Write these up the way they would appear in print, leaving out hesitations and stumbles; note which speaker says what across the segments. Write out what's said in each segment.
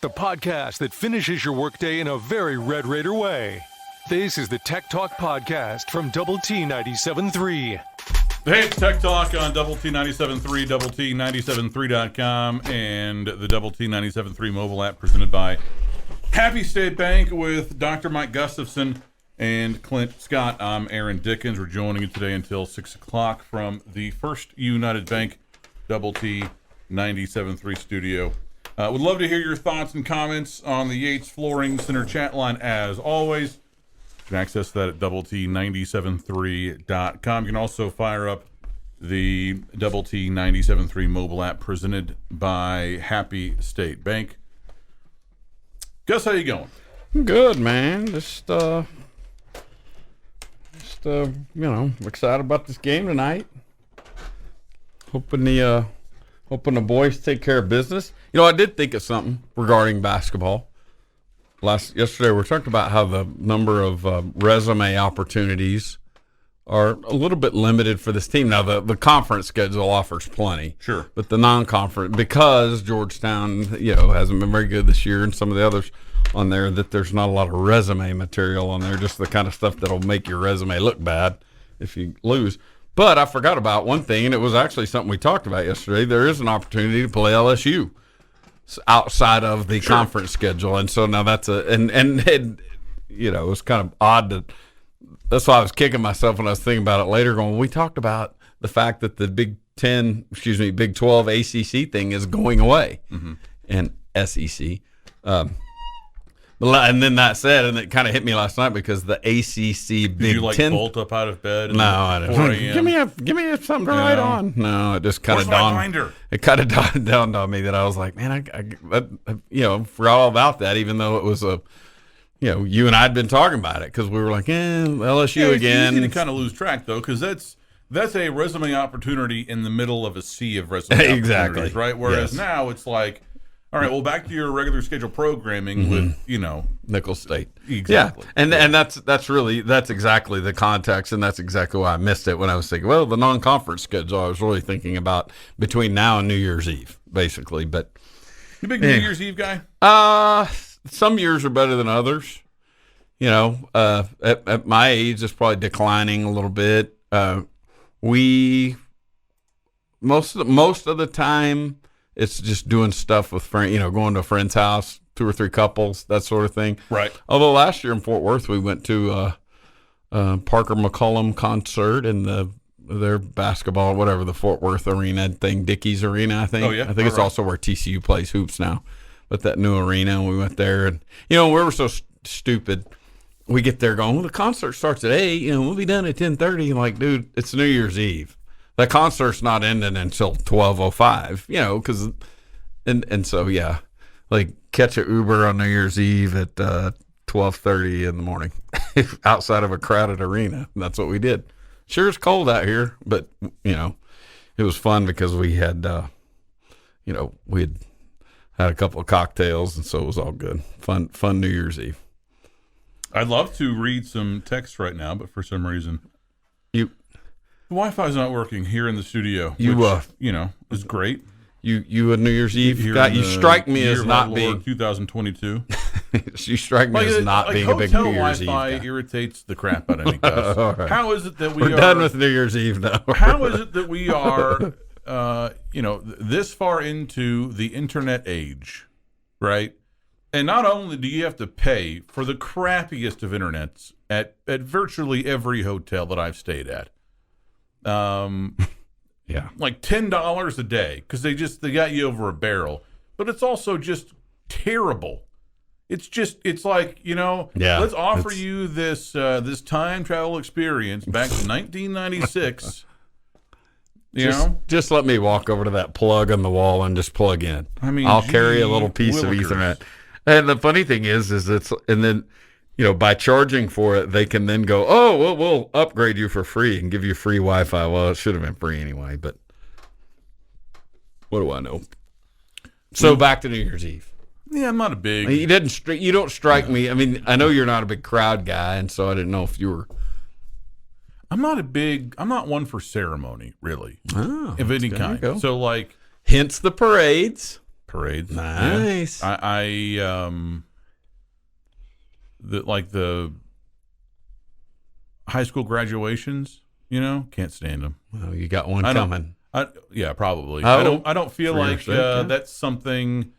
Speaker 1: the podcast that finishes your workday in a very Red Raider way. This is the Tech Talk Podcast from Double T 97.3.
Speaker 2: Hey, it's Tech Talk on Double T 97.3, Double T 97.3.com, and the Double T 97.3 mobile app presented by Happy State Bank with Dr. Mike Gustafson and Clint Scott. I'm Aaron Dickens. We're joining you today until 6 o'clock from the First United Bank Double T 97.3 studio. Would love to hear your thoughts and comments on the Yates Flooring Center chat line as always. You can access that at doublet97.3.com. You can also fire up the Double T 97.3 mobile app presented by Happy State Bank. Gus, how you going?
Speaker 3: Good, man. Just excited about this game tonight. Hoping the boys take care of business. You know, I did think of something regarding basketball. Yesterday, we talked about how the number of resume opportunities are a little bit limited for this team. Now, the conference schedule offers plenty.
Speaker 2: Sure.
Speaker 3: But the non-conference, because Georgetown, hasn't been very good this year, and some of the others on there, that there's not a lot of resume material on there, just the kind of stuff that'll make your resume look bad if you lose. But I forgot about one thing, and it was actually something we talked about yesterday. There is an opportunity to play LSU outside of the conference schedule, and so now that's it's kind of odd that's why I was kicking myself when I was thinking about it later, going, we talked about the fact that the Big 12 ACC thing is going away, and SEC. And then that said, and it kind of hit me last night because the ACC Big 10.
Speaker 2: Bolt up out of bed?
Speaker 3: No, I didn't. Give me something to write on. No, it just kind of dawned. It kind of dawned on me that I was like, man, I forgot all about that. Even though it was you and I had been talking about it because we were like, LSU again.
Speaker 2: It's easy to kind of lose track though, because that's a resume opportunity in the middle of a sea of resume opportunities,
Speaker 3: exactly.
Speaker 2: Right? Whereas now it's like, all right, well, back to your regular schedule programming with,
Speaker 3: Nicholls State.
Speaker 2: Exactly.
Speaker 3: Yeah, and that's exactly the context, and that's exactly why I missed it when I was thinking, well, the non-conference schedule, I was really thinking about between now and New Year's Eve, basically. But
Speaker 2: you big New Year's Eve guy?
Speaker 3: Some years are better than others. At my age, it's probably declining a little bit. Most of the time, it's just doing stuff with friends, going to a friend's house, 2 or 3 couples, that sort of thing.
Speaker 2: Right.
Speaker 3: Although last year in Fort Worth, we went to Parker McCollum concert in their basketball, whatever the Fort Worth arena thing, Dickies Arena, I think.
Speaker 2: Oh, yeah.
Speaker 3: I think it's also where TCU plays hoops now, but that new arena. And we went there, and we were so stupid. We get there going, well, the concert starts at 8. We'll be done at 10:30. Like, dude, it's New Year's Eve. The concert's not ending until 12:05, because, and so, yeah, like catch an Uber on New Year's Eve at 12:30 in the morning outside of a crowded arena. That's what we did. Sure, it's cold out here, but, it was fun because we had, we had a couple of cocktails, and so it was all good. Fun New Year's Eve.
Speaker 2: I'd love to read some text right now, but for some reason, the Wi-Fi's not working here in the studio, which, is great.
Speaker 3: You a New Year's Eve guy? You strike me as not being
Speaker 2: 2022.
Speaker 3: You strike me as not being a big New Year's Eve guy.
Speaker 2: Wi-Fi irritates the crap out of me, Gus.
Speaker 3: Right.
Speaker 2: How is it that we're
Speaker 3: done with New Year's Eve now?
Speaker 2: How is it that we are, this far into the internet age, right? And not only do you have to pay for the crappiest of internets at virtually every hotel that I've stayed at.
Speaker 3: Yeah,
Speaker 2: like $10 a day because they got you over a barrel, but it's also just terrible. It's like, let's offer you this time travel experience back to 1996.
Speaker 3: Just let me walk over to that plug on the wall and just plug in. I mean, I'll carry a little piece of Ethernet. And the funny thing is and then, by charging for it, they can then go, oh, well, we'll upgrade you for free and give you free Wi-Fi. Well, it should have been free anyway, but what do I know? So back to New Year's Eve.
Speaker 2: Yeah, I'm not a big.
Speaker 3: You don't strike me. I mean, I know you're not a big crowd guy, and so I didn't know if you were.
Speaker 2: I'm not one for ceremony, really.
Speaker 3: Oh,
Speaker 2: of any kind.
Speaker 3: go.
Speaker 2: So, like.
Speaker 3: Hence the parades.
Speaker 2: parades.
Speaker 3: Nice.
Speaker 2: Yeah. The high school graduations, can't stand them.
Speaker 3: Well, you got one coming.
Speaker 2: Yeah, probably.
Speaker 3: Oh,
Speaker 2: I don't feel like
Speaker 3: yeah.
Speaker 2: that's something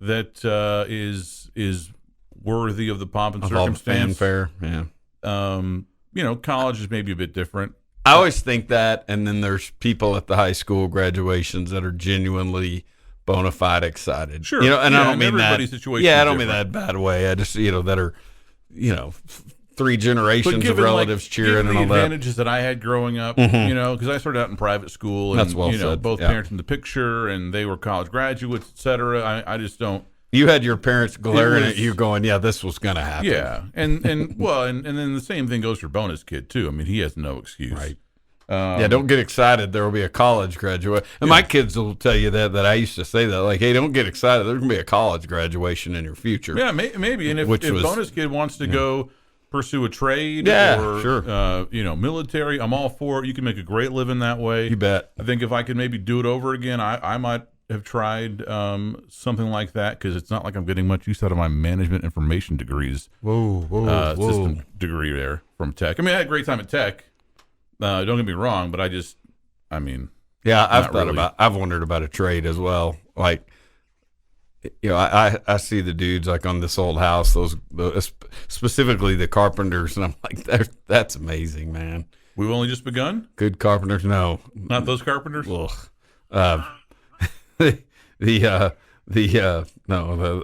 Speaker 2: that is worthy of the pomp and
Speaker 3: Of all the
Speaker 2: circumstance.
Speaker 3: fanfare, yeah.
Speaker 2: College is maybe a bit different.
Speaker 3: I always think that, and then there's people at the high school graduations that are genuinely bona fide excited.
Speaker 2: Sure.
Speaker 3: And I don't
Speaker 2: and
Speaker 3: mean that.
Speaker 2: everybody's situation
Speaker 3: Yeah, I
Speaker 2: is
Speaker 3: don't mean
Speaker 2: different.
Speaker 3: that bad way. I just, that are, 3 generations of relatives cheering
Speaker 2: given
Speaker 3: and
Speaker 2: the
Speaker 3: all that.
Speaker 2: advantages that I had growing up, because I started out in private school, and
Speaker 3: That's well said,
Speaker 2: both
Speaker 3: yeah.
Speaker 2: parents in the picture, and they were college graduates, et cetera. I just don't.
Speaker 3: You had your parents glaring
Speaker 2: was-
Speaker 3: at you going, yeah, this was going to happen.
Speaker 2: Yeah, and then the same thing goes for bonus kid too. I mean, he has no excuse.
Speaker 3: Right. Don't get excited. There will be a college graduate. And my kids will tell you that I used to say that. Like, hey, don't get excited. There's going to be a college graduation in your future.
Speaker 2: Yeah, maybe. And if bonus kid wants to go pursue a trade or
Speaker 3: sure.
Speaker 2: Military, I'm all for it. You can make a great living that way.
Speaker 3: You bet.
Speaker 2: I think if I could maybe do it over again, I might have tried something like that, because it's not like I'm getting much use out of my management information degrees.
Speaker 3: Whoa.
Speaker 2: System degree there from tech. I mean, I had a great time at tech. Don't get me wrong, but
Speaker 3: Yeah, I've wondered about a trade as well. Like, I see the dudes like on this old house, specifically the carpenters, and I'm like, that's amazing, man.
Speaker 2: We've only just begun.
Speaker 3: Good carpenters, no,
Speaker 2: Not those carpenters.
Speaker 3: Ugh. The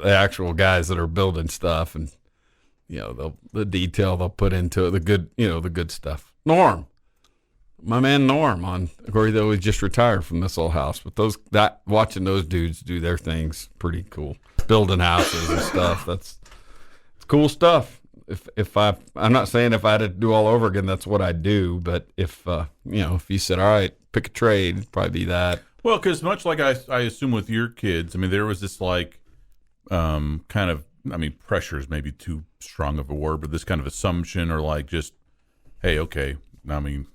Speaker 3: actual guys that are building stuff, and the detail they'll put into it, the good stuff. Norm, my man Norm, of course, though, he just retired from this old house, but watching those dudes do their things, pretty cool. Building houses and stuff, it's cool stuff. I'm not saying if I had to do all over again, that's what I'd do, but if you said, all right, pick a trade, it'd probably be that.
Speaker 2: Well, because much like I assume with your kids, I mean, there was this pressure is maybe too strong of a word, but this kind of assumption, or like just, hey, okay, I mean,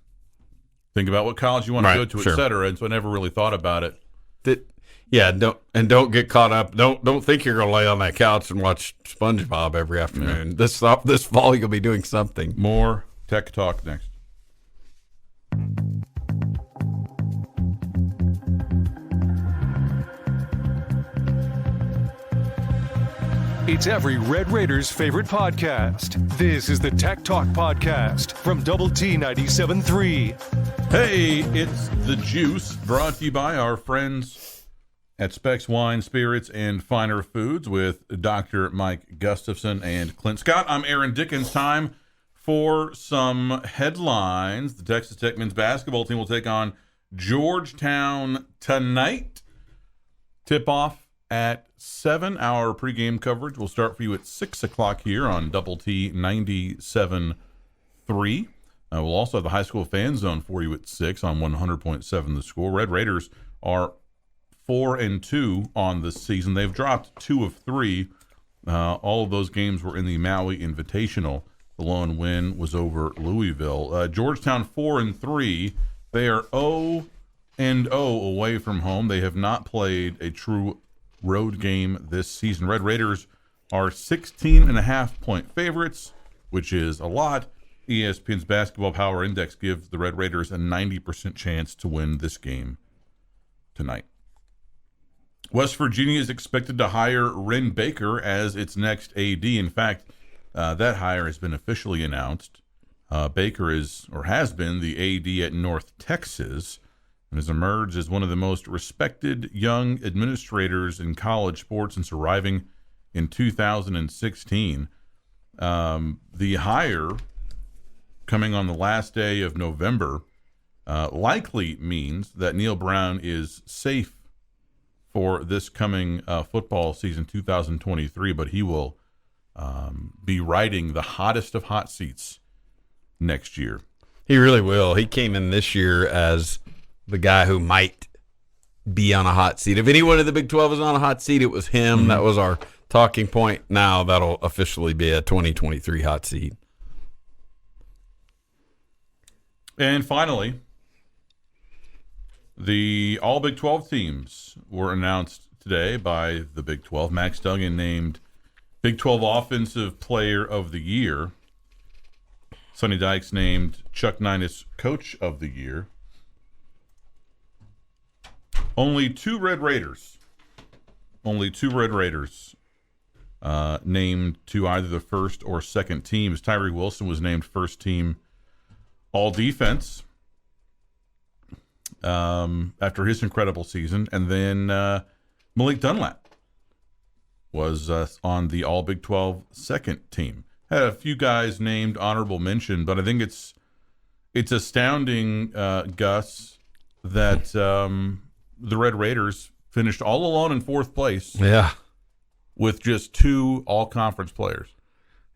Speaker 2: think about what college you want to go to,
Speaker 3: sure.
Speaker 2: et cetera. And so I never really thought about it.
Speaker 3: Don't get caught up. Don't think you're gonna lay on that couch and watch SpongeBob every afternoon. Yeah. This fall you'll be doing something.
Speaker 2: More tech talk next.
Speaker 1: It's every Red Raiders' favorite podcast. This is the Tech Talk Podcast from Double T 97.3.
Speaker 2: Hey, it's The Juice, brought to you by our friends at Specs Wine, Spirits, and Finer Foods with Dr. Mike Gustafson and Clint Scott. I'm Aaron Dickens. Time for some headlines. The Texas Tech men's basketball team will take on Georgetown tonight. Tip-off at 7. Our pregame coverage will start for you at 6 o'clock here on Double T 97.3. We'll also have the high school fan zone for you at 6 on 100.7 The Score. Red Raiders are 4-2 on the season. They've dropped 2 of 3. All of those games were in the Maui Invitational. The lone win was over Louisville. Georgetown 4-3. They are 0-0 away from home. They have not played a true road game this season. Red Raiders are 16.5-point favorites, which is a lot. ESPN's Basketball Power Index gives the Red Raiders a 90% chance to win this game tonight. West Virginia is expected to hire Ren Baker as its next AD. In fact, that hire has been officially announced. Baker has been the AD at North Texas, and has emerged as one of the most respected young administrators in college sports since arriving in 2016. The hire, coming on the last day of November, likely means that Neal Brown is safe for this coming football season 2023, but he will be riding the hottest of hot seats next year.
Speaker 3: He really will. He came in this year as the guy who might be on a hot seat. If anyone in the Big 12 is on a hot seat, it was him. Mm-hmm. That was our talking point. Now that'll officially be a 2023 hot seat.
Speaker 2: And finally, the all Big 12 teams were announced today by the Big 12. Max Duggan named Big 12 Offensive Player of the Year. Sonny Dykes named Chuck Ninus Coach of the Year. Only two Red Raiders named to either the first or second teams. Tyree Wilson was named first team all defense after his incredible season. And then Malik Dunlap was on the all Big 12 second team. Had a few guys named honorable mention, but I think it's astounding, Gus, that the Red Raiders finished all alone in fourth place.
Speaker 3: Yeah.
Speaker 2: With just two all-conference players.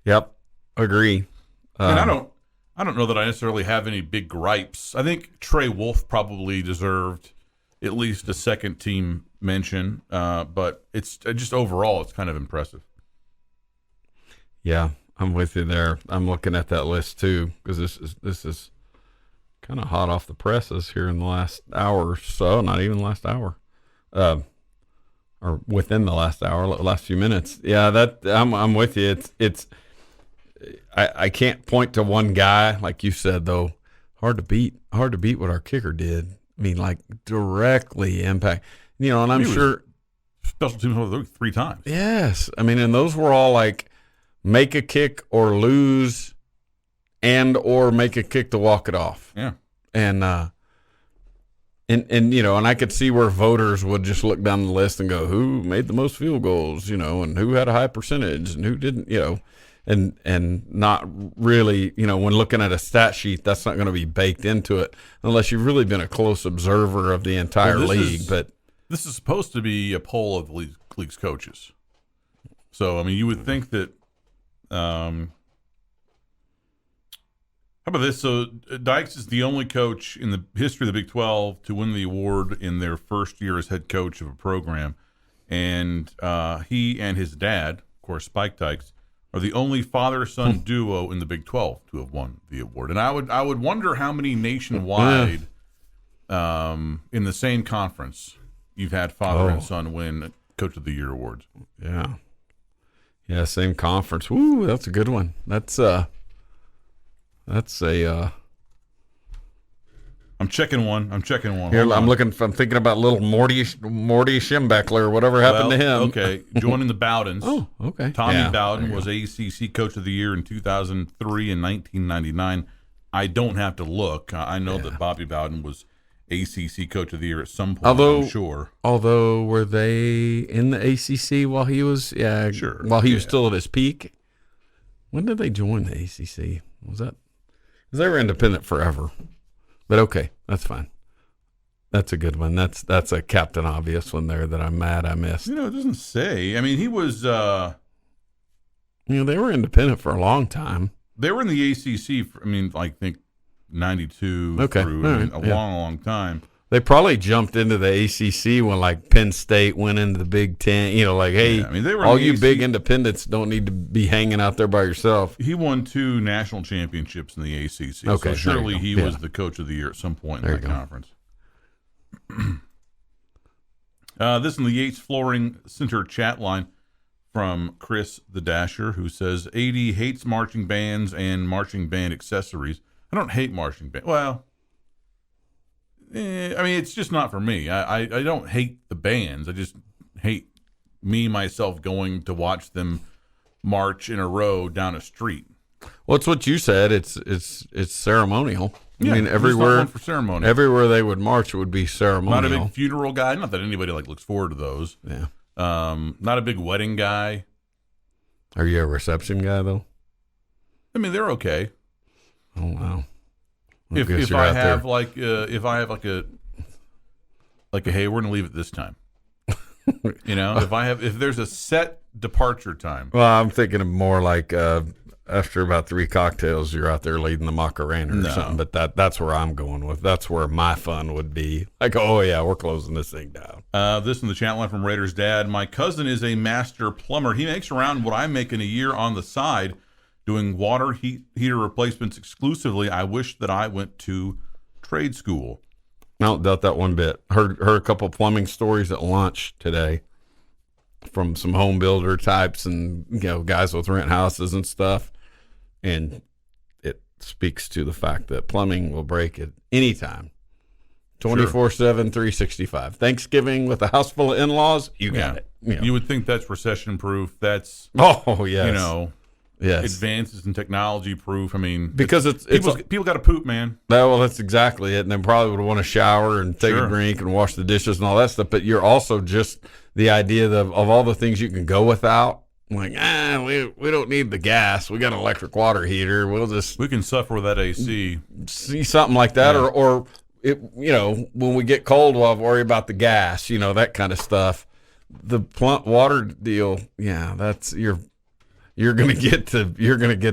Speaker 3: Yep. Agree.
Speaker 2: And I don't know that I necessarily have any big gripes. I think Trey Wolf probably deserved at least a second team mention, but it's just overall it's kind of impressive.
Speaker 3: Yeah, I'm with you there. I'm looking at that list too because this is kind of hot off the presses here in the last hour or so. Not even the last hour, or within the last hour, last few minutes. Yeah, that I'm with you. I can't point to one guy like you said though. Hard to beat what our kicker did. I mean, like directly impact. And I'm sure
Speaker 2: special teams over 3 times.
Speaker 3: Yes, I mean, and those were all like make a kick or lose, and or make a kick to walk it off.
Speaker 2: Yeah,
Speaker 3: and I could see where voters would just look down the list and go, who made the most field goals, and who had a high percentage and who didn't, and not really, when looking at a stat sheet, that's not going to be baked into it unless you've really been a close observer of the entire league. But
Speaker 2: this is supposed to be a poll of the league's coaches. So, I mean, you would think that, how about this? So Dykes is the only coach in the history of the Big 12 to win the award in their first year as head coach of a program. And he and his dad, of course, Spike Dykes, are the only father-son duo in the Big 12 to have won the award. And I would wonder how many nationwide in the same conference you've had father and son win Coach of the Year awards.
Speaker 3: Yeah. Yeah, same conference. Ooh, that's a good one. That's a
Speaker 2: I'm checking one.
Speaker 3: Here, I'm thinking about little Morty Schembeckler or whatever happened to him.
Speaker 2: Okay, joining the Bowdens.
Speaker 3: Oh, okay.
Speaker 2: Tommy Bowden was ACC Coach of the Year in 2003 and 1999. I don't have to look. I know that Bobby Bowden was ACC Coach of the Year at some point, I'm sure.
Speaker 3: Although, were they in the ACC while he was, while he was still at his peak? When did they join the ACC? Was that? Because they were independent forever. But okay, that's fine. That's a good one. That's a Captain Obvious one there that I'm mad I missed.
Speaker 2: It doesn't say. I mean, he was.
Speaker 3: They were independent for a long time.
Speaker 2: They were in the ACC. I think 92 through a long time.
Speaker 3: They probably jumped into the ACC when like Penn State went into the Big Ten. Hey,
Speaker 2: they were
Speaker 3: all you big independents don't need to be hanging out there by yourself.
Speaker 2: He won 2 national championships in the ACC.
Speaker 3: Okay,
Speaker 2: so surely he was the Coach of the Year at some point in that conference. This in the Yates Flooring Center chat line from Chris the Dasher, who says, AD hates marching bands and marching band accessories. I don't hate marching band. Well, it's just not for me. I don't hate the bands. I just hate myself going to watch them march in a row down a street.
Speaker 3: Well, it's what you said. It's ceremonial.
Speaker 2: Yeah,
Speaker 3: everywhere
Speaker 2: for ceremony.
Speaker 3: Everywhere they would march, it would be ceremonial.
Speaker 2: Not a big funeral guy. Not that anybody looks forward to those.
Speaker 3: Yeah.
Speaker 2: Not a big wedding guy.
Speaker 3: Are you a reception guy though?
Speaker 2: They're okay.
Speaker 3: Oh wow.
Speaker 2: If I have like a hey, we're gonna leave at this time. If there's a set departure time.
Speaker 3: Well, I'm thinking of more like after about 3 cocktails, you're out there leading the Macarena or something. But that's where I'm going with. That's where my fun would be. Like, oh yeah, we're closing this thing down.
Speaker 2: This in the chat line from Raiders Dad. My cousin is a master plumber. He makes around what I make in a year on the side, doing water heater replacements exclusively. I wish that I went to trade school.
Speaker 3: I don't doubt that one bit. Heard a couple plumbing stories at lunch today. from some home builder types and, guys with rent houses and stuff. And it speaks to the fact that plumbing will break at any time. 24/7, 365. Thanksgiving with a house full of in-laws, you got it.
Speaker 2: You would think that's recession-proof. That's,
Speaker 3: yes. Yes.
Speaker 2: advances in technology proof. I mean,
Speaker 3: because
Speaker 2: people got to poop, man.
Speaker 3: Well, that's exactly it. And then probably would want to shower and take a drink and wash the dishes and all that stuff. But you're also just the idea of all the things you can go without. Like, we don't need the gas. We got an electric water heater. We
Speaker 2: can suffer with that AC.
Speaker 3: See something like that, or it, when we get cold, we'll worry about the gas. That kind of stuff. The water deal, that's you're gonna get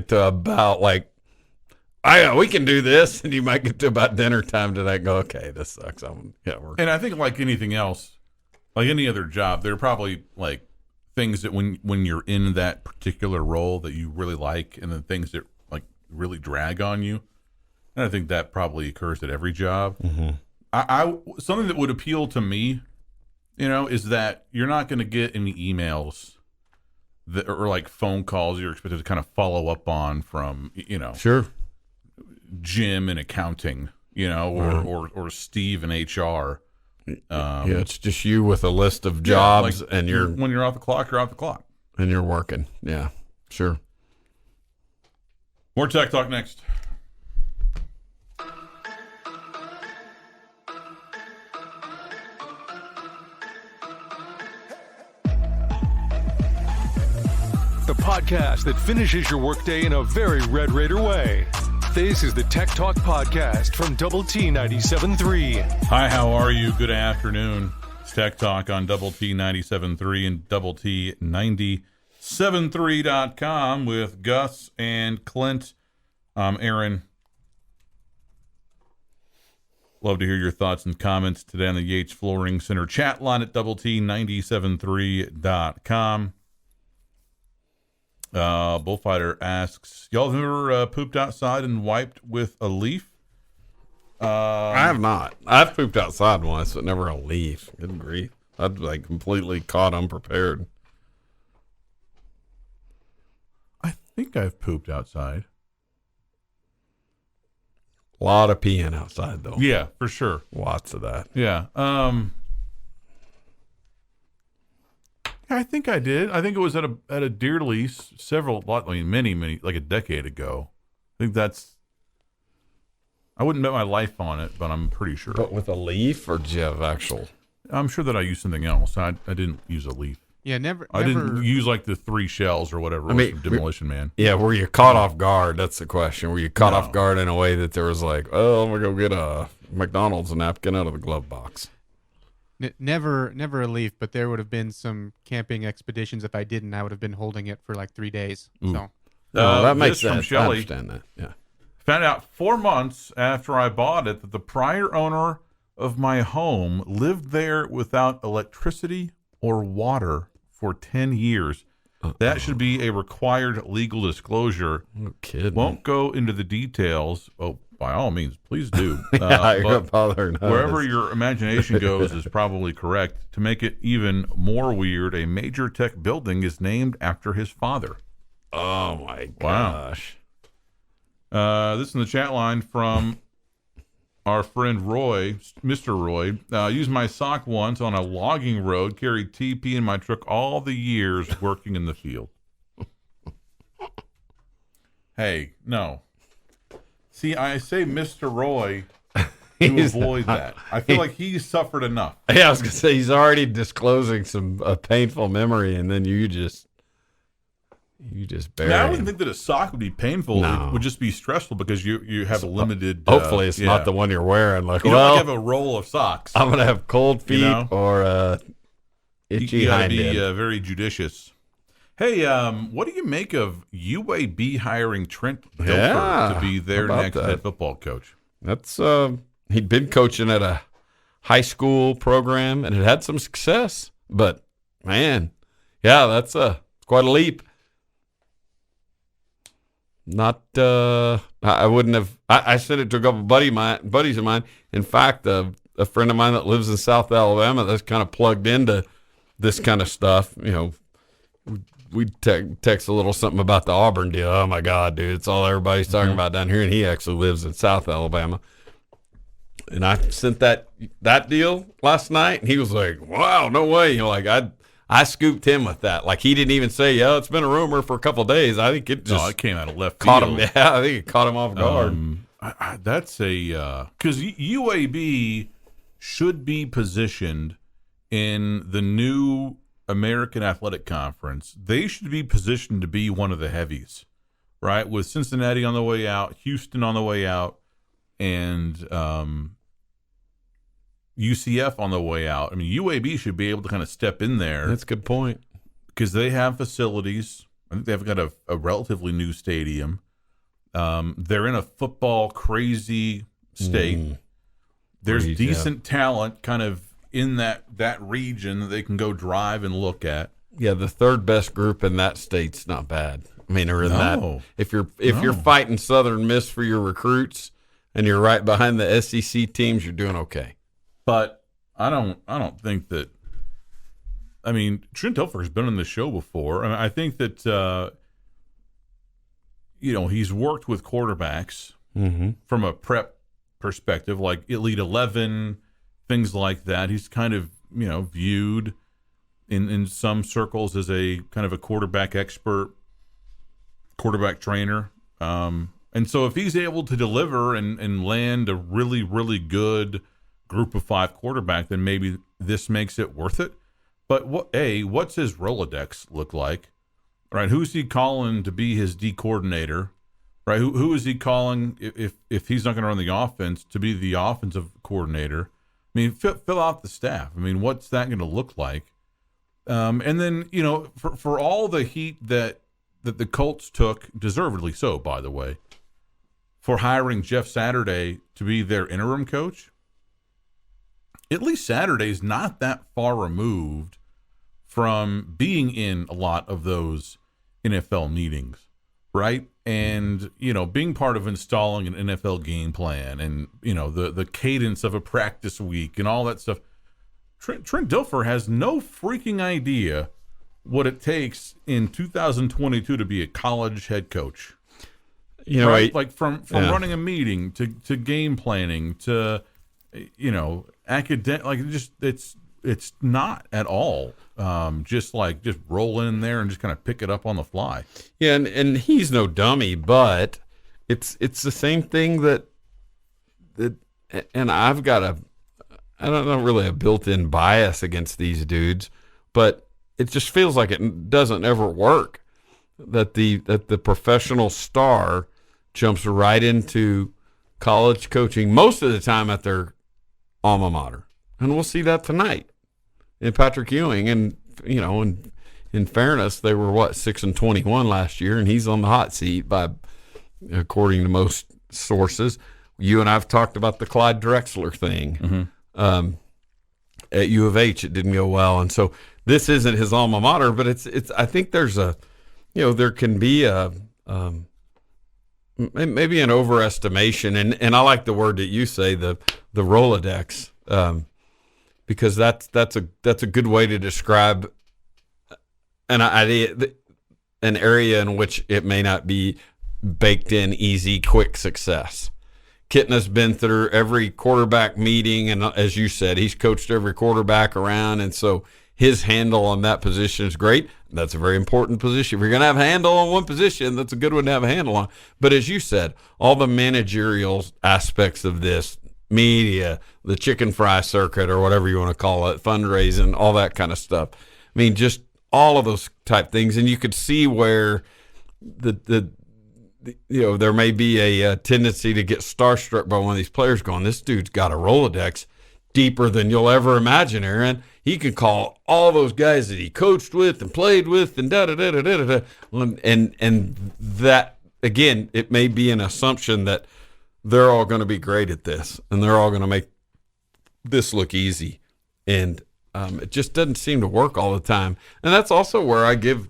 Speaker 3: to about like, we can do this, and you might get to about dinner time to that and go, okay, this sucks.
Speaker 2: And I think like anything else, like any other job, there are probably like things that when you're in that particular role that you really like, and then things that like really drag on you. And I think that probably occurs at every job.
Speaker 3: Mm-hmm.
Speaker 2: I something that would appeal to me, is that you're not going to get any emails or like phone calls you're expected to kind of follow up on from,
Speaker 3: sure,
Speaker 2: Jim in accounting, or Steve in HR.
Speaker 3: It's just you with a list of jobs, and
Speaker 2: when you're off the clock, you're off the clock,
Speaker 3: and you're working. Yeah, sure.
Speaker 2: More Tech Talk next.
Speaker 1: The podcast that finishes your workday in a very Red Raider way. This is the Tech Talk Podcast from Double T 97.3.
Speaker 2: Hi, how are you? Good afternoon. It's Tech Talk on Double T 97.3 and Double T 97.3.com with Gus and Clint. Aaron. Love to hear your thoughts and comments today on the Yates Flooring Center chat line at Double T 97.3.com. Bullfighter asks, y'all have ever pooped outside and wiped with a leaf?
Speaker 3: I have not. I've pooped outside once, but never a leaf. Good grief. I'd like completely caught unprepared.
Speaker 2: I think I've pooped outside.
Speaker 3: A lot of peeing outside, though.
Speaker 2: Yeah, for sure.
Speaker 3: Lots of that.
Speaker 2: Yeah. I think I did. I think it was at a deer lease many, like a decade ago. I think I wouldn't bet my life on it, but I'm pretty sure.
Speaker 3: But with a leaf, or did you have actual?
Speaker 2: I'm sure that I used something else. I didn't use a leaf.
Speaker 4: Yeah, never.
Speaker 2: I didn't use like the 3 shells or whatever. From Demolition Man.
Speaker 3: Yeah, were you caught off guard? That's the question. Were you caught off guard in a way that there was like, I'm gonna go get a McDonald's napkin out of the glove box?
Speaker 4: Never a leaf, but there would have been some camping expeditions. If I didn't, I would have been holding it for like 3 days.
Speaker 2: Ooh.
Speaker 4: So
Speaker 3: that makes sense.
Speaker 2: From Shelley,
Speaker 3: I understand that. Yeah.
Speaker 2: Found out 4 months after I bought it that the prior owner of my home lived there without electricity or water for 10 years. That should be a required legal disclosure.
Speaker 3: No kidding.
Speaker 2: Won't go into the details. Oh, by all means, please do.
Speaker 3: You're not bothering us.
Speaker 2: Wherever your imagination goes is probably correct. To make it even more weird, a major tech building is named after his father.
Speaker 3: Oh, my gosh.
Speaker 2: Wow. This is in the chat line from our friend Roy, Mr. Roy. Used my sock once on a logging road, carried TP in my truck all the years working in the field. Hey, no. See, I say Mr. Roy to avoid that. I feel like he's suffered enough.
Speaker 3: Yeah, I was going to say, he's already disclosing a painful memory, and then you just bury
Speaker 2: I
Speaker 3: him.
Speaker 2: wouldn't think that a sock would be painful.
Speaker 3: No.
Speaker 2: It would just be stressful because you have a limited...
Speaker 3: Hopefully it's not the one you're wearing. Like,
Speaker 2: you don't have a roll of socks.
Speaker 3: I'm going to have cold feet or itchy
Speaker 2: you gotta
Speaker 3: hind
Speaker 2: be
Speaker 3: end.
Speaker 2: very judicious. Hey, what do you make of UAB hiring Trent Dilfer to be their next head football coach?
Speaker 3: That's he'd been coaching at a high school program and it had some success. But man, yeah, that's quite a leap. Not, I wouldn't have. I sent it to a couple buddies of mine. In fact, a friend of mine that lives in South Alabama that's kind of plugged into this kind of stuff, we text a little something about the Auburn deal. Oh my God, dude, it's all everybody's talking about down here, and he actually lives in South Alabama. And I sent that deal last night, and he was like, "Wow, no way!" I scooped him with that. Like, he didn't even say, "Yeah, it's been a rumor for a couple of days." I think it just
Speaker 2: it came out of left
Speaker 3: caught
Speaker 2: field.
Speaker 3: him. Yeah, I think it caught him off guard.
Speaker 2: That's because UAB should be positioned in the new American Athletic Conference. They should be positioned to be one of the heavies, right? With Cincinnati on the way out, Houston on the way out, and UCF on the way out. I mean, UAB should be able to kind of step in there.
Speaker 3: That's a good point.
Speaker 2: Because they have facilities. I think they've got a relatively new stadium. They're in a football crazy state. There's decent talent kind of in that region that they can go drive and look at.
Speaker 3: Yeah, the third best group in that state's not bad. I mean, or in that. If you're fighting Southern Miss for your recruits and you're right behind the SEC teams, you're doing okay.
Speaker 2: But I don't think that. I mean, Trent Dilfer has been on the show before. I mean, I think that he's worked with quarterbacks from a prep perspective, like Elite 11, things like that. He's kind of viewed in some circles as a kind of a quarterback expert, quarterback trainer. And so if he's able to deliver and land a really, really good group of 5 quarterback, then maybe this makes it worth it. But what's his Rolodex look like? Right? Who's he calling to be his D coordinator? Right? Who is he calling if he's not going to run the offense to be the offensive coordinator? I mean, fill out the staff. I mean, what's that going to look like? And then for all the heat that the Colts took, deservedly so, by the way, for hiring Jeff Saturday to be their interim coach. At least Saturday's not that far removed from being in a lot of those NFL meetings, right? And, being part of installing an NFL game plan and, the cadence of a practice week and all that stuff. Trent Dilfer has no freaking idea what it takes in 2022 to be a college head coach. Right? Like from running a meeting to game planning to, academic, like it's not at all just roll in there and just kind of pick it up on the fly.
Speaker 3: Yeah, and he's no dummy, but it's the same thing that and I've got I don't know, really a built-in bias against these dudes, but it just feels like it doesn't ever work that the professional star jumps right into college coaching most of the time at their alma mater. And we'll see that tonight in Patrick Ewing. And, in fairness, they were 6-21 last year, and he's on the hot seat according to most sources. You and I've talked about the Clyde Drexler thing. At U of H, it didn't go well. And so this isn't his alma mater, but it's I think there's there can be maybe an overestimation, and I like the word that you say, the Rolodex, because that's a good way to describe an idea, an area in which it may not be baked in easy, quick success. Kitna's been through every quarterback meeting, and as you said, he's coached every quarterback around, and so his handle on that position is great. That's a very important position. If you're going to have a handle on one position, that's a good one to have a handle on. But as you said, all the managerial aspects of this, media, the chicken fry circuit or whatever you want to call it, fundraising, all that kind of stuff. I mean, just all of those type things. And you could see where there may be a tendency to get starstruck by one of these players going, this dude's got a Rolodex deeper than you'll ever imagine, Aaron. He can call all those guys that he coached with and played with and da-da-da-da-da-da. And that, again, it may be an assumption that they're all going to be great at this and they're all going to make this look easy. And it just doesn't seem to work all the time. And that's also where I give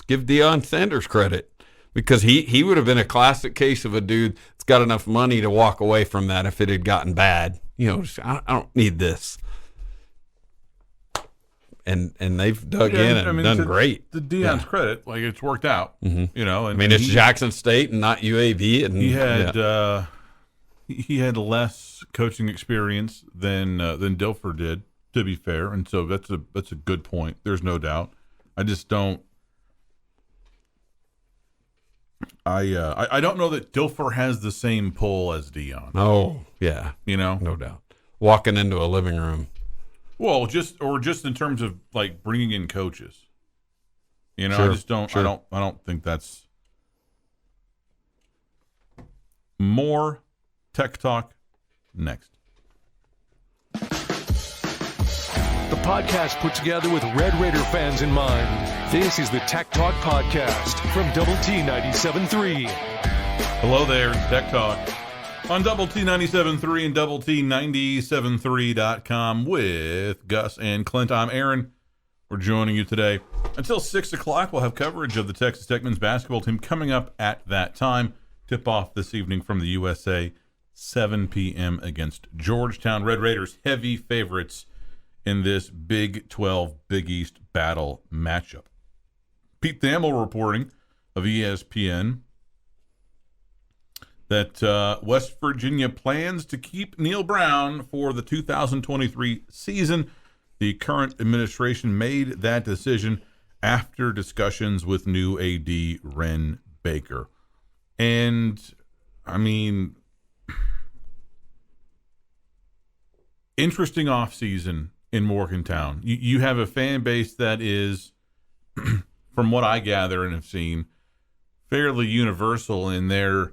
Speaker 3: Deion Sanders credit, because he would have been a classic case of a dude that's got enough money to walk away from that if it had gotten bad. I don't need this. and they've dug in and done great.
Speaker 2: To Deion's credit, like it's worked out.
Speaker 3: Mm-hmm.
Speaker 2: You know, and,
Speaker 3: I mean, it's Jackson State and not UAV, and
Speaker 2: he had less coaching experience than Dilfer did, to be fair, and so that's a good point. There's no doubt. I just don't. I don't know that Dilfer has the same pull as Deion.
Speaker 3: Oh yeah,
Speaker 2: You know,
Speaker 3: no doubt. Walking into a living room.
Speaker 2: well, just in terms of like bringing in coaches. You know,
Speaker 3: Sure,
Speaker 2: I just don't.
Speaker 3: sure.
Speaker 2: I don't think that's more tech talk next.
Speaker 1: The podcast put together with Red Raider fans in mind. This is the Tech Talk Podcast from Double T 97.3.
Speaker 2: Hello there, Tech Talk on Double T 97.3 and Double T 97.3.com with Gus and Clint. I'm Aaron. We're joining you today until 6 o'clock. We'll have coverage of the Texas Tech men's basketball team coming up at that time. Tip off this evening from the USA, 7 p.m. against Georgetown. Red Raiders heavy favorites in this Big 12 Big East battle matchup. Pete Thamel reporting of ESPN that West Virginia plans to keep Neal Brown for the 2023 season. The current administration made that decision after discussions with new AD Ren Baker. And, I mean, interesting offseason in Morgantown. You have a fan base that is, from what I gather and have seen, fairly universal in their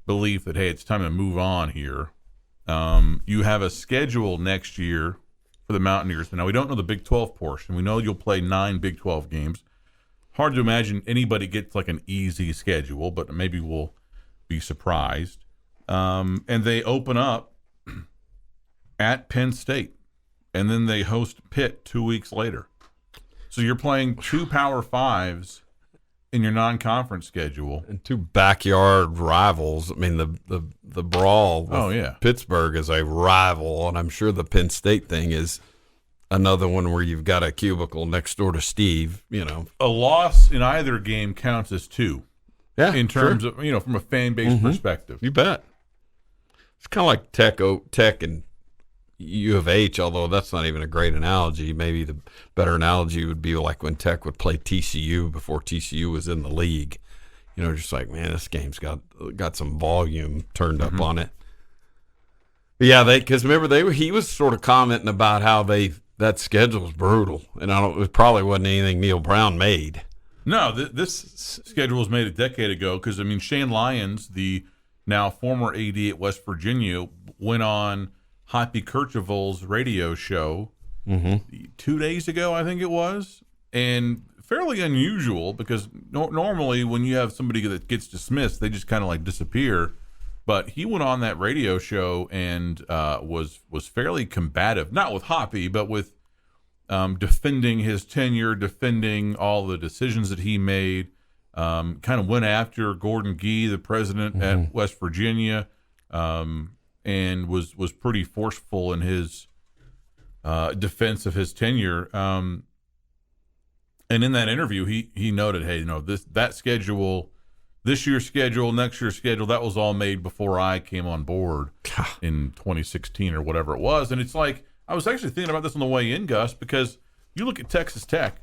Speaker 2: belief that, hey, it's time to move on here. You have a schedule next year for the Mountaineers. Now, we don't know the Big 12 portion. We know you'll play 9 Big 12 games. Hard to imagine anybody gets like an easy schedule, but maybe we'll be surprised. And they open up at Penn State, and then they host Pitt 2 weeks later. So you're playing 2 Power Fives in your non-conference schedule.
Speaker 3: And 2 backyard rivals. I mean, the brawl with Pittsburgh is a rival, and I'm sure the Penn State thing is another one where you've got a cubicle next door to Steve, you know.
Speaker 2: A loss in either game counts as 2.
Speaker 3: Yeah,
Speaker 2: in terms of, from a fan base perspective.
Speaker 3: You bet. It's kind of like Tech and U of H, although that's not even a great analogy. Maybe the better analogy would be like when Tech would play TCU before TCU was in the league. Just like, man, this game's got some volume turned up on it. But yeah, because remember he was sort of commenting about how that schedule was brutal, and it probably wasn't anything Neal Brown made.
Speaker 2: No, this schedule was made a decade ago because, Shane Lyons, the now former AD at West Virginia, went on Hoppy Kercheval's radio show 2 days ago, I think it was, and fairly unusual because normally when you have somebody that gets dismissed, they just kind of like disappear. But he went on that radio show and was fairly combative, not with Hoppy, but with defending his tenure, defending all the decisions that he made, kind of went after Gordon Gee, the president at West Virginia, and was pretty forceful in his defense of his tenure. And in that interview, he noted, hey, that schedule, this year's schedule, next year's schedule, that was all made before I came on board in 2016 or whatever it was. And it's like, I was actually thinking about this on the way in, Gus, because you look at Texas Tech,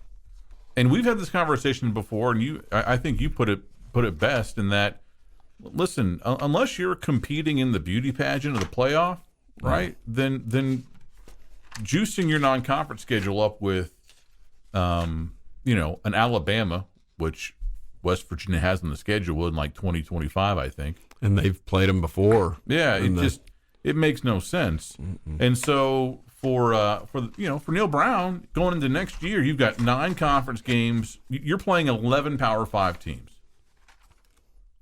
Speaker 2: and we've had this conversation before, and I think you put it best in that, listen, unless you're competing in the beauty pageant of the playoff, right, then juicing your non-conference schedule up with, an Alabama, which West Virginia has on the schedule in like 2025, I think.
Speaker 3: And they've played them before.
Speaker 2: Yeah, it makes no sense. And so for Neal Brown going into next year, you've got 9 conference games. You're playing 11 Power 5 teams,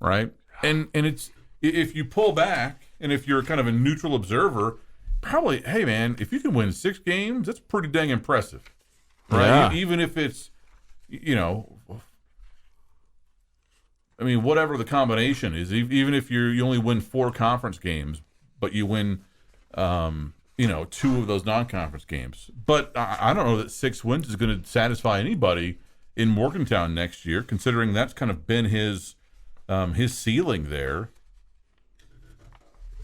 Speaker 2: right? And it's, if you pull back and if you're kind of a neutral observer, probably, hey man, if you can win 6 games, that's pretty dang impressive, right?
Speaker 3: Yeah.
Speaker 2: Even if it's, whatever the combination is, even if you only win 4 conference games, but you win, 2 of those non-conference games. But I don't know that 6 wins is going to satisfy anybody in Morgantown next year, considering that's kind of been his ceiling there.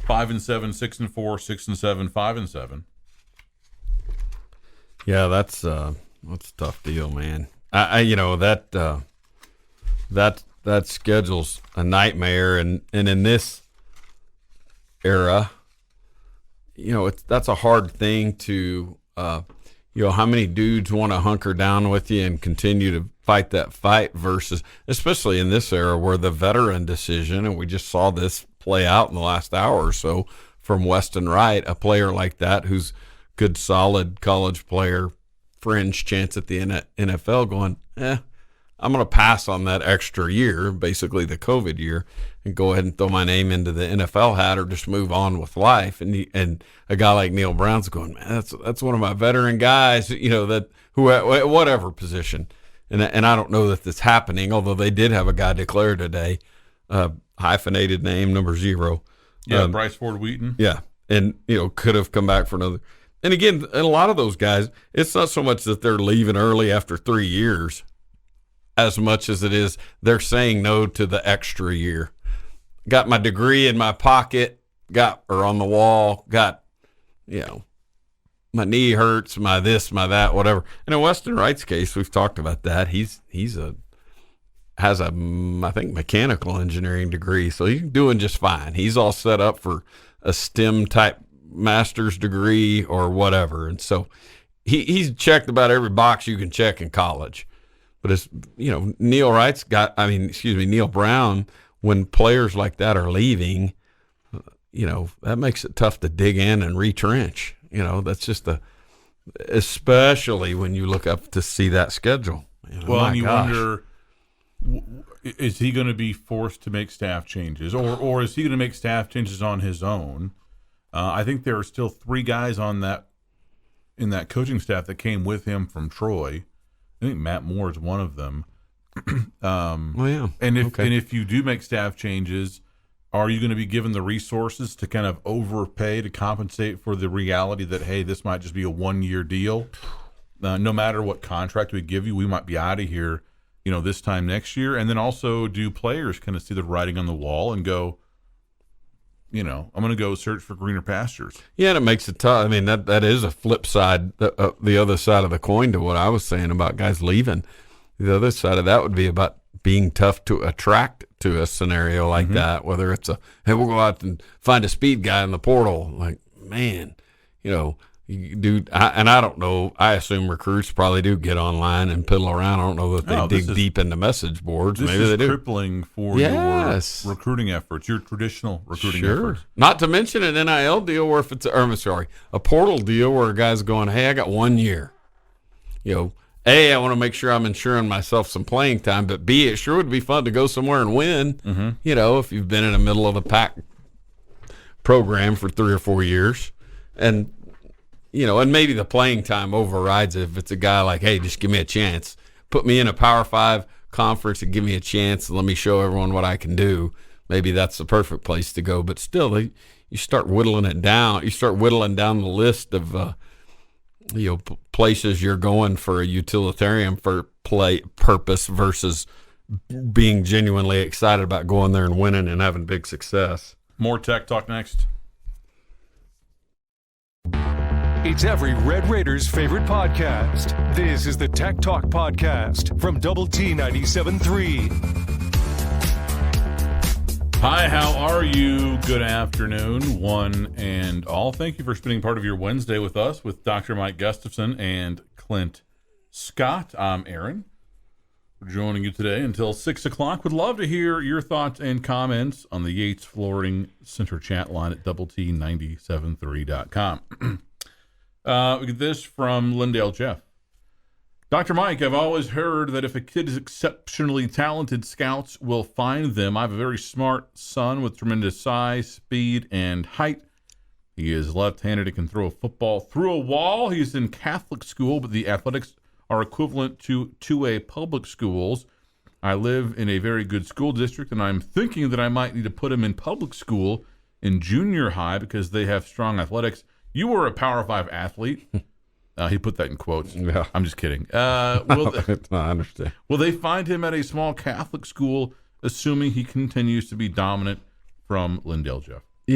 Speaker 2: 5-7, 6-4, 6-7, 5-7.
Speaker 3: Yeah, that's a tough deal, man. That schedule's a nightmare, and in this era, that's a hard thing to, how many dudes want to hunker down with you and continue to fight that fight versus, especially in this era where the veteran decision, and we just saw this play out in the last hour or so from Weston Wright, a player like that who's good, solid college player, fringe chance at the NFL going, I'm going to pass on that extra year, basically the COVID year, and go ahead and throw my name into the NFL hat or just move on with life. And a guy like Neal Brown's going, man, that's one of my veteran guys, that whatever position. And I don't know that that's happening, although they did have a guy declared today, hyphenated name, number 0.
Speaker 2: Yeah, Bryce Ford Wheaton.
Speaker 3: Yeah, and, could have come back for another. And again, a lot of those guys, it's not so much that they're leaving early after 3 years as much as it is they're saying no to the extra year. Got my degree in my pocket, or on the wall, got, my knee hurts, my this, my that, whatever. And in Weston Wright's case, we've talked about that. Has a I think mechanical engineering degree, so he's doing just fine. He's all set up for a STEM type master's degree or whatever. And so he's checked about every box you can check in college. But it's, Neal Brown, when players like that are leaving, that makes it tough to dig in and retrench. That's just especially when you look up to see that schedule.
Speaker 2: And you wonder, is he going to be forced to make staff changes, or is he going to make staff changes on his own? I think there are still 3 guys in that coaching staff that came with him from Troy. I think Matt Moore is one of them.
Speaker 3: Yeah.
Speaker 2: And if you do make staff changes, are you going to be given the resources to kind of overpay to compensate for the reality that, hey, this might just be a 1-year deal? No matter what contract we give you, we might be out of here, this time next year. And then also, do players kind of see the writing on the wall and go, I'm going to go search for greener pastures?
Speaker 3: Yeah, and it makes it tough. I mean, that is a flip side, the other side of the coin to what I was saying about guys leaving. The other side of that would be about being tough to attract to a scenario like that, whether it's hey, we'll go out and find a speed guy in the portal. Like, man, dude, I don't know. I assume recruits probably do get online and piddle around. I don't know that they dig deep into message boards.
Speaker 2: Maybe
Speaker 3: they do.
Speaker 2: Crippling for your recruiting efforts, your traditional recruiting efforts.
Speaker 3: Not to mention an NIL deal where a portal deal where a guy's going, hey, I got 1 year. A, I want to make sure I'm ensuring myself some playing time, but B, it sure would be fun to go somewhere and win. If you've been in the middle of the pack program for 3 or 4 years, and and maybe the playing time overrides it if it's a guy like, hey, just give me a chance. Put me in a Power 5 conference and give me a chance and let me show everyone what I can do. Maybe that's the perfect place to go. But still, you start whittling it down. You start whittling down the list of, places you're going for a utilitarian for play purpose versus being genuinely excited about going there and winning and having big success.
Speaker 2: More Tech Talk next.
Speaker 1: It's every Red Raiders' favorite podcast. This is the Tech Talk Podcast from Double T 97.3.
Speaker 2: Hi, how are you? Good afternoon, one and all. Thank you for spending part of your Wednesday with us, with Dr. Mike Gustafson and Clint Scott. I'm Aaron. We're joining you today until 6 o'clock. Would love to hear your thoughts and comments on the Yates Flooring Center chat line at doublet973.com. We get this from Lindale Jeff. Dr. Mike, I've always heard that if a kid is exceptionally talented, scouts will find them. I have a very smart son with tremendous size, speed, and height. He is left-handed and can throw a football through a wall. He's in Catholic school, but the athletics are equivalent to 2A public schools. I live in a very good school district, and I'm thinking that I might need to put him in public school in junior high because they have strong athletics. You were a Power 5 athlete. He put that in quotes.
Speaker 3: Yeah.
Speaker 2: I'm just kidding.
Speaker 3: I understand.
Speaker 2: Will they find him at a small Catholic school, assuming he continues to be dominant from Lindale, Jeff?
Speaker 3: I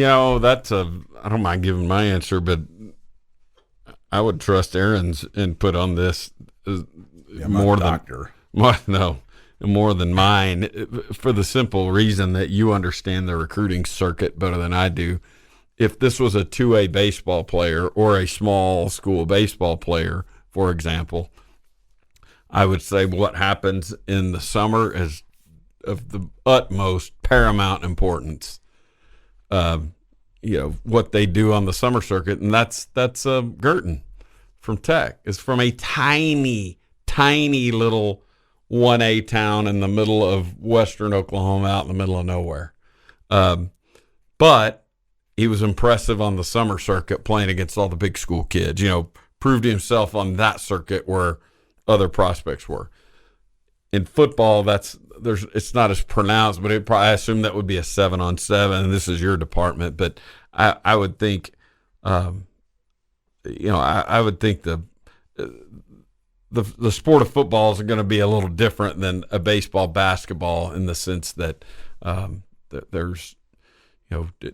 Speaker 3: don't mind giving my answer, but I would trust Aaron's input on this more than mine, for the simple reason that you understand the recruiting circuit better than I do. If this was a 2A baseball player or a small school baseball player, for example, I would say what happens in the summer is of the utmost paramount importance. What they do on the summer circuit, and that's Girton from Tech. Is from a tiny little 1A town in the middle of western Oklahoma, out in the middle of nowhere. But he was impressive on the summer circuit, playing against all the big school kids. Proved himself on that circuit where other prospects were. In football, it's not as pronounced, but I assume that would be a 7-on-7. And this is your department, but I would think, I would think the sport of football is going to be a little different than a baseball, basketball, in the sense that there's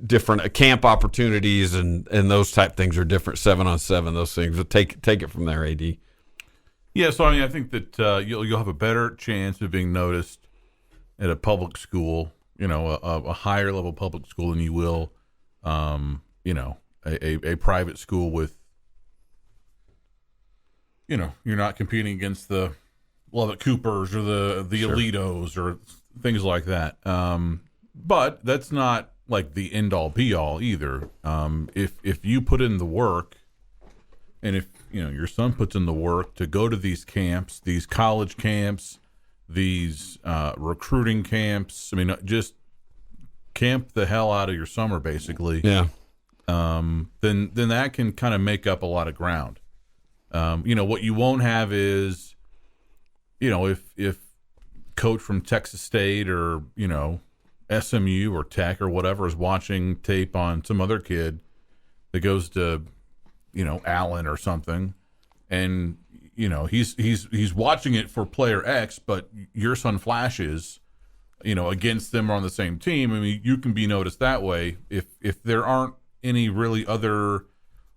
Speaker 3: different camp opportunities and those type things are different. 7-on-7, those things. But take it from there, AD.
Speaker 2: Yeah, so I think that you'll have a better chance of being noticed at a public school, a higher level public school, than you will, a private school with, you're not competing against the Lubbock Coopers or the
Speaker 3: Sure.
Speaker 2: Alitos or things like that. But that's not like the end all be all either. If you put in the work, and if your son puts in the work to go to these camps, these college camps, these recruiting camps, just camp the hell out of your summer, basically.
Speaker 3: Yeah.
Speaker 2: Then that can kind of make up a lot of ground. What you won't have is, if coach from Texas State or SMU or Tech or whatever is watching tape on some other kid that goes to Allen or something, and he's watching it for player X, but your son flashes against them or on the same team. You can be noticed that way. If there aren't any really other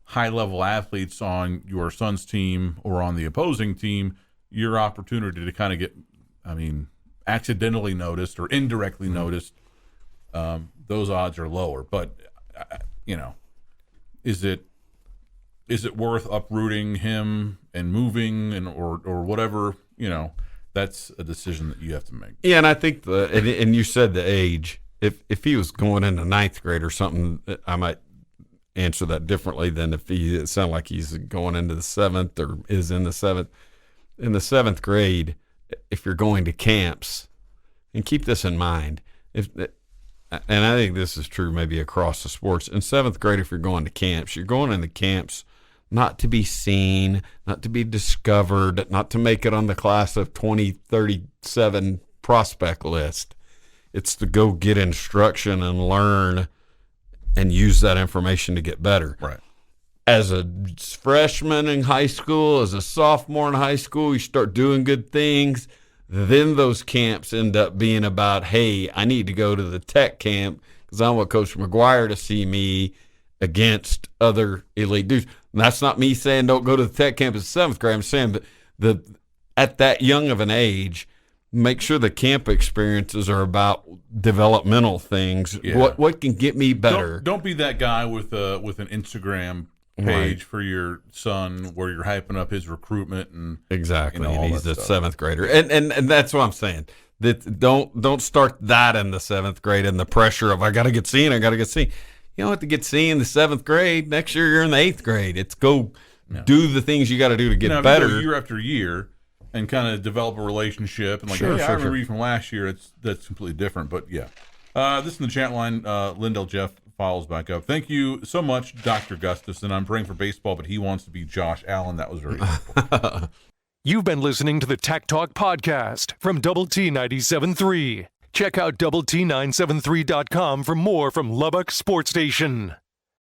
Speaker 2: high level athletes on your son's team or on the opposing team, your opportunity to kind of get accidentally noticed or indirectly noticed, those odds are lower. But is it worth uprooting him and moving or whatever? That's a decision that you have to make.
Speaker 3: Yeah, and I think and you said the age. If he was going into ninth grade or something, I might answer that differently than if it sounded like he's going into the seventh or is in the seventh. In the seventh grade, if you're going to camps, and keep this in mind, and I think this is true maybe across the sports. In seventh grade, if you're going to camps, you're going into camps not to be seen, not to be discovered, not to make it on the class of 2037 prospect list. It's to go get instruction and learn and use that information to get better.
Speaker 2: Right.
Speaker 3: As a freshman in high school, as a sophomore in high school, you start doing good things. Then those camps end up being about, hey, I need to go to the Tech camp because I want Coach McGuire to see me against other elite dudes. And that's not me saying don't go to the Tech camp in seventh grade. I'm saying but at that young of an age, make sure the camp experiences are about developmental things.
Speaker 2: Yeah.
Speaker 3: What can get me better?
Speaker 2: Don't be that guy with an Instagram page for your son where you're hyping up his recruitment and
Speaker 3: exactly.
Speaker 2: all
Speaker 3: And he's
Speaker 2: that
Speaker 3: a
Speaker 2: stuff.
Speaker 3: seventh grader, and that's what I'm saying. That don't start that in the seventh grade and the pressure of I got to get seen. You don't have to get seen in the seventh grade. Next year you're in the eighth grade. It's go do the things you got to do to get better.
Speaker 2: If you go year after year and kind of develop a relationship and I remember you from last year. That's completely different. But yeah, this is in the chat line. Lindell Jeff follows back up. Thank you so much, Dr. Gustafson. I'm praying for baseball, but he wants to be Josh Allen. That was very helpful.
Speaker 1: You've been listening to the Tech Talk podcast from Double T 97.3. Check out Double T973.com for more from Lubbock Sports Station.